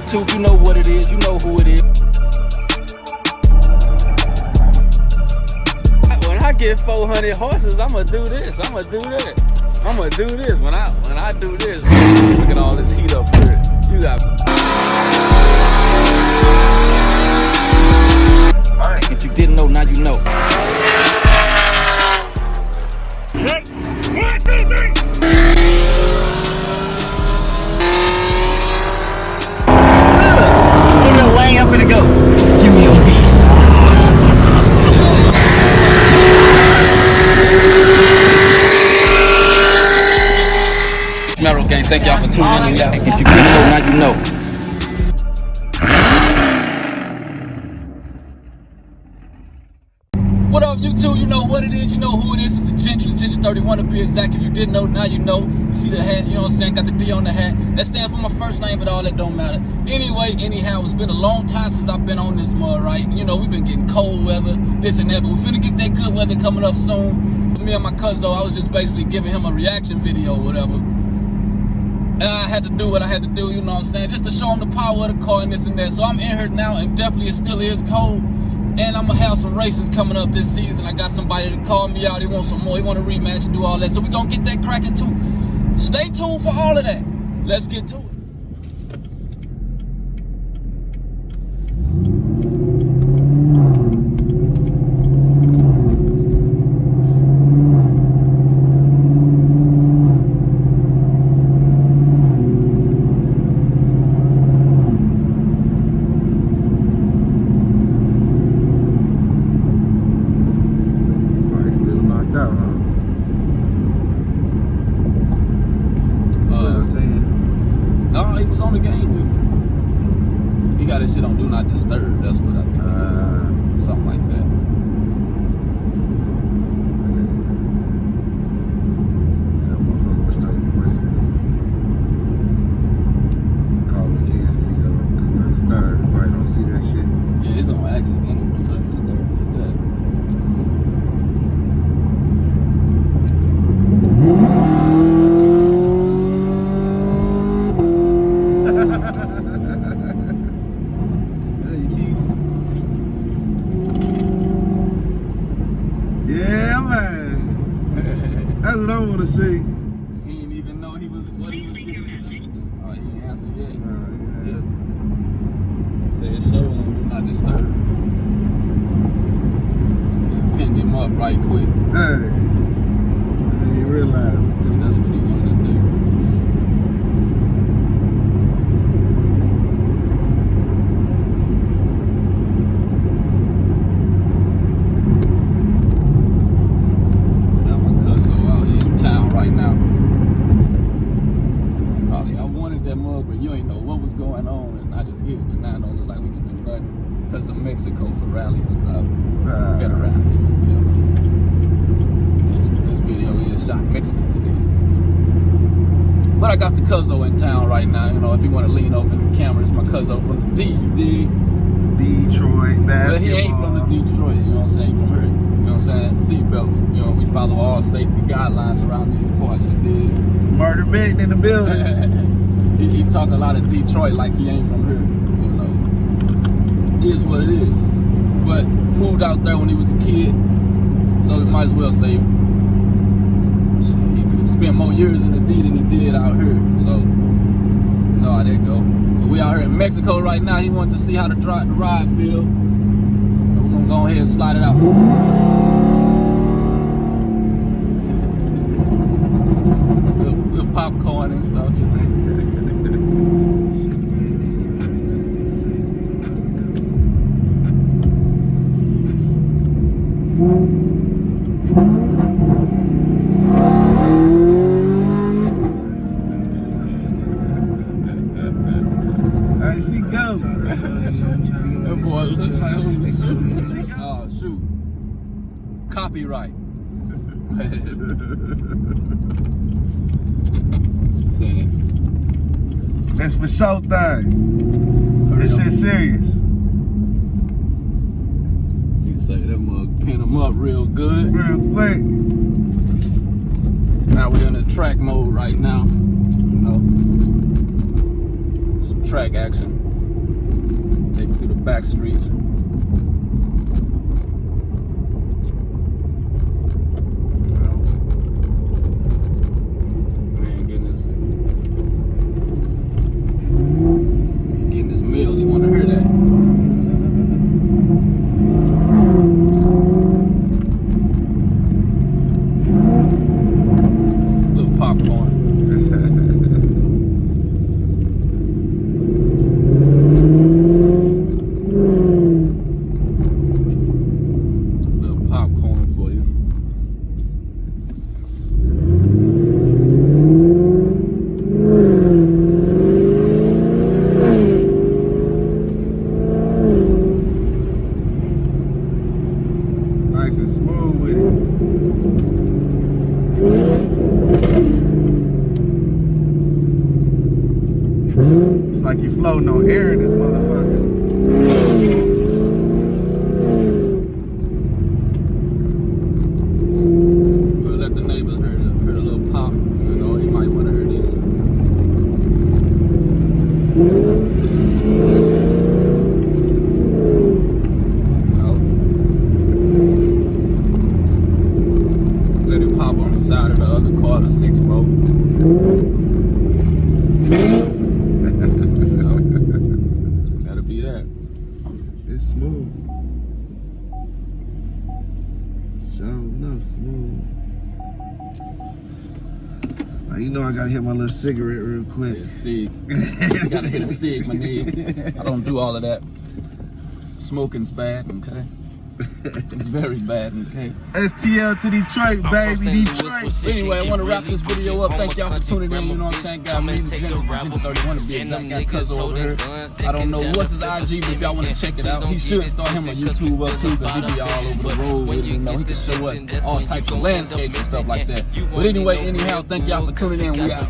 YouTube, you know what it is, you know who it is. When I get 400 horses, I'ma do this, I'ma do that. I'ma do this. When I do this, look at all this heat up here. You got. Alright. If you didn't know, now you know. One, two, three. Look at the way I'm gonna go. Give me a beat. Metal Gang, thank y'all for tuning in. If you didn't know, now you know. What up, YouTube? You know what it is, you know who it is. It's the Ginger 31 to be exact. If you didn't know, now you know. You see the hat, you know what I'm saying? Got the D on the hat. That stands for my first name, but all that don't matter. Anyway, anyhow, it's been a long time since I've been on this mud, right? You know, we've been getting cold weather, this and that, but we're finna get that good weather coming up soon. Me and my cousin, though, I was just basically giving him a reaction video or whatever. And I had to do what I had to do, you know what I'm saying? Just to show him the power of the car and this and that. So I'm in here now, and definitely it still is cold. And I'm gonna have some races coming up this season. I got somebody to call me out. He wants some more. He want a rematch and do all that. So we gonna get that cracking too. Stay tuned for all of that. Let's get to it. No, he was on the game with me. He got his shit on Do Not Disturb. That's what I think. Something like that. That motherfucker was stuck with Western. Call me kids, he don't Do Not Disturb. You probably don't see that shit. Yeah, it's on accident. Do Not Disturb like that. Yeah, man. That's what I want to see. He didn't even know what he was getting himself into. Oh, he ain't answered yet. Yeah. Said show him Do Not Disturb. And pinned him up right quick. Hey. I didn't realize. See, that's what he wanted to do. Because of Mexico for rallies is better rallies. You know? This video is shot in Mexico, dude. But I got the cuzzo in town right now. You know, if you want to lean over in the camera, it's my cuzzo from the D. You dig? Detroit basketball. But he ain't from the Detroit. You know what I'm saying? From here. You know what I'm saying? Seatbelts. You know, we follow all safety guidelines around these parts. You dig? Murder Mitten in the building. he talk a lot of Detroit like he ain't from here. Is what it is, but moved out there when he was a kid, so we might as well say he could spend more years in the D than he did out here. So you know how that go. But we out here in Mexico right now. He wanted to see how the ride feel. We're gonna go ahead and slide it out. little popcorn and stuff. You know? There she goes. That boy look like oh shoot. Copyright. That's for sure thing. This shit serious. You say that mug pin him up real good. Real quick. Now we're in the track mode right now. You know. Some track action. Taking through the back streets. Man, getting this meal. You want to hear that? Little popcorn. Little popcorn for you. Nice and smooth with it. It's like you floating on air in this motherfucker. We'll let the neighbors hear the little pop. You know, he might want to hear this. No. Let it pop on the side of the other car, the 6-4. That'll be that. It's smooth. Sure enough, smooth. You know I gotta hit my little cigarette real quick. Say a cig. You gotta hit a cig, my nigga. I don't do all of that. Smoking's bad, okay? It's very bad, okay? STL to Detroit, baby, Detroit. Anyway, I want to wrap this video up. Thank y'all for tuning in. You know what I'm saying? Got me, the Ginger 31 to be exact. Got Cuzzo over here. I don't know what's his IG, but if y'all want to check it out, he should start him on YouTube up too, because he be all over the road with it. You know, he can show us all types of landscapes and stuff like that. But anyway, anyhow, thank y'all for tuning in. We out.